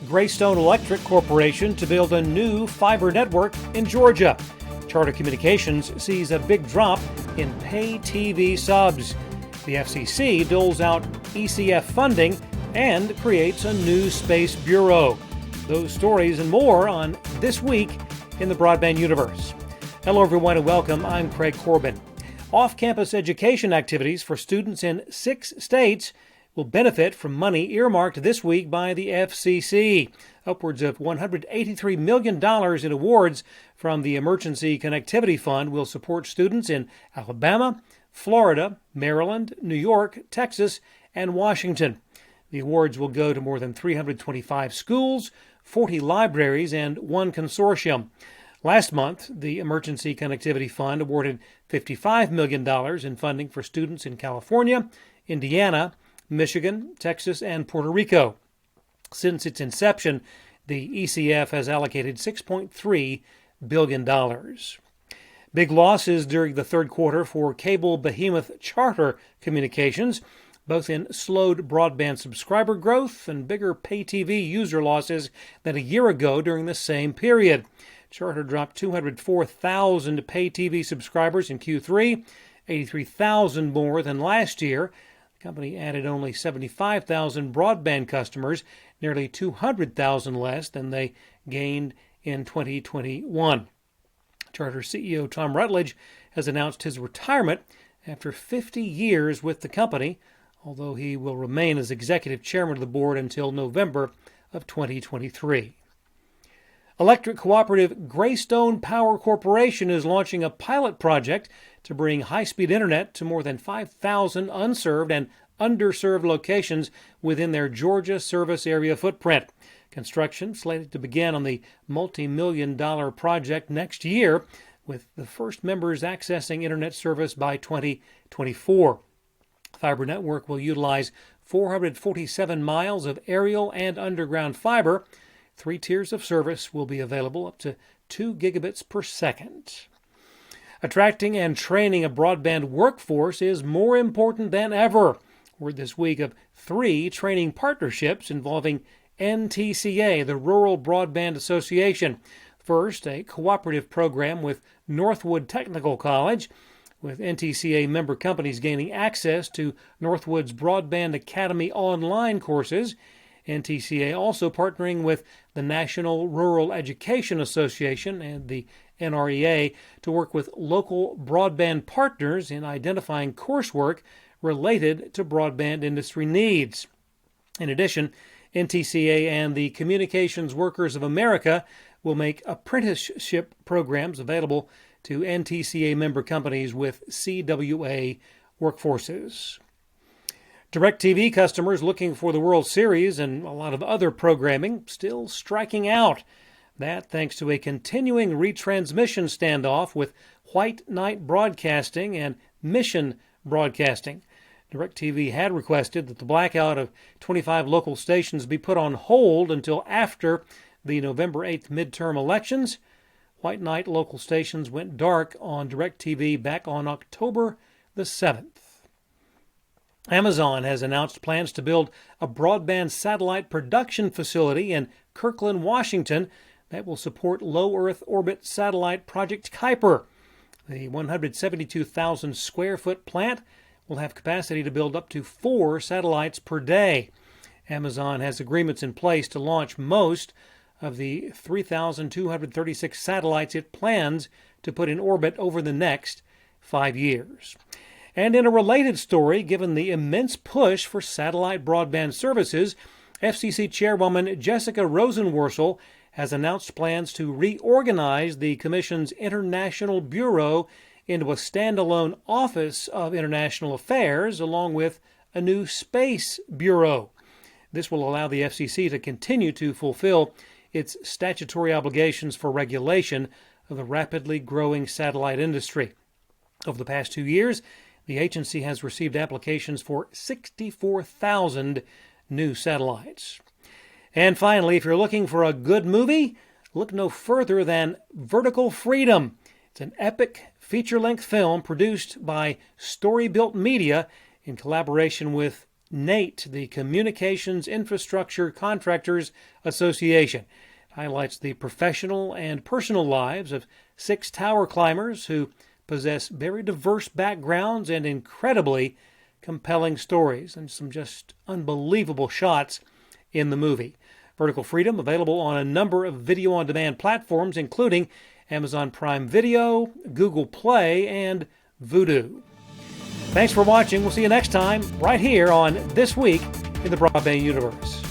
Greystone Electric Corporation to build a new fiber network in Georgia. Charter Communications sees a big drop in pay TV subs. The FCC doles out ECF funding and creates a new space bureau. Those stories and more on This Week in the Broadband Universe. Hello everyone and welcome. I'm Craig Corbin. Off-campus education activities for students in 6 states will benefit from money earmarked this week by the FCC. Upwards of $183 million in awards from the Emergency Connectivity Fund will support students in Alabama, Florida, Maryland, New York, Texas, and Washington. The awards will go to more than 325 schools, 40 libraries, and one consortium. Last month, the Emergency Connectivity Fund awarded $55 million in funding for students in California, Indiana, Michigan, Texas, and Puerto Rico. Since its inception, the ECF has allocated $6.3 billion. Big losses during the third quarter for cable behemoth Charter Communications, both in slowed broadband subscriber growth and bigger pay TV user losses than a year ago during the same period. Charter dropped 204,000 pay TV subscribers in Q3, 83,000 more than last year. The company added only 75,000 broadband customers, nearly 200,000 less than they gained in 2021. Charter CEO Tom Rutledge has announced his retirement after 50 years with the company, although he will remain as executive chairman of the board until November of 2023. Electric cooperative Greystone Power Corporation is launching a pilot project to bring high-speed internet to more than 5,000 unserved and underserved locations within their Georgia service area footprint. Construction slated to begin on the multi-million-dollar project next year, with the first members accessing internet service by 2024. The fiber network will utilize 447 miles of aerial and underground fiber. 3 tiers of service will be available up to 2 gigabits per second. Attracting and training a broadband workforce is more important than ever. Word this week of 3 training partnerships involving NTCA, the Rural Broadband Association. First, a cooperative program with Northwood Technical College, with NTCA member companies gaining access to Northwood's Broadband Academy online courses. NTCA also partnering with the National Rural Education Association and the NREA to work with local broadband partners in identifying coursework related to broadband industry needs. In addition, NTCA and the Communications Workers of America will make apprenticeship programs available to NTCA member companies with CWA workforces. DirecTV customers looking for the World Series and a lot of other programming still striking out. That thanks to a continuing retransmission standoff with White Knight Broadcasting and Mission Broadcasting. DirecTV had requested that the blackout of 25 local stations be put on hold until after the November 8th midterm elections. White Knight local stations went dark on DirecTV back on October the 7th. Amazon has announced plans to build a broadband satellite production facility in Kirkland, Washington that will support low Earth orbit satellite Project Kuiper. The 172,000 square foot plant will have capacity to build up to 4 satellites per day. Amazon has agreements in place to launch most of the 3,236 satellites it plans to put in orbit over the next 5 years. And in a related story, given the immense push for satellite broadband services, FCC Chairwoman Jessica Rosenworcel has announced plans to reorganize the Commission's International Bureau into a standalone Office of International Affairs, along with a new Space Bureau. This will allow the FCC to continue to fulfill its statutory obligations for regulation of the rapidly growing satellite industry. Over the past 2 years, the agency has received applications for 64,000 new satellites. And finally, if you're looking for a good movie, look no further than Vertical Freedom. It's an epic feature-length film produced by Story Built Media in collaboration with NATE, the Communications Infrastructure Contractors Association. It highlights the professional and personal lives of 6 tower climbers who possess very diverse backgrounds and incredibly compelling stories, and some just unbelievable shots in the movie. Vertical Freedom, available on a number of video-on-demand platforms, including Amazon Prime Video, Google Play, and Vudu. Thanks for watching. We'll see you next time right here on This Week in the Broadband Universe.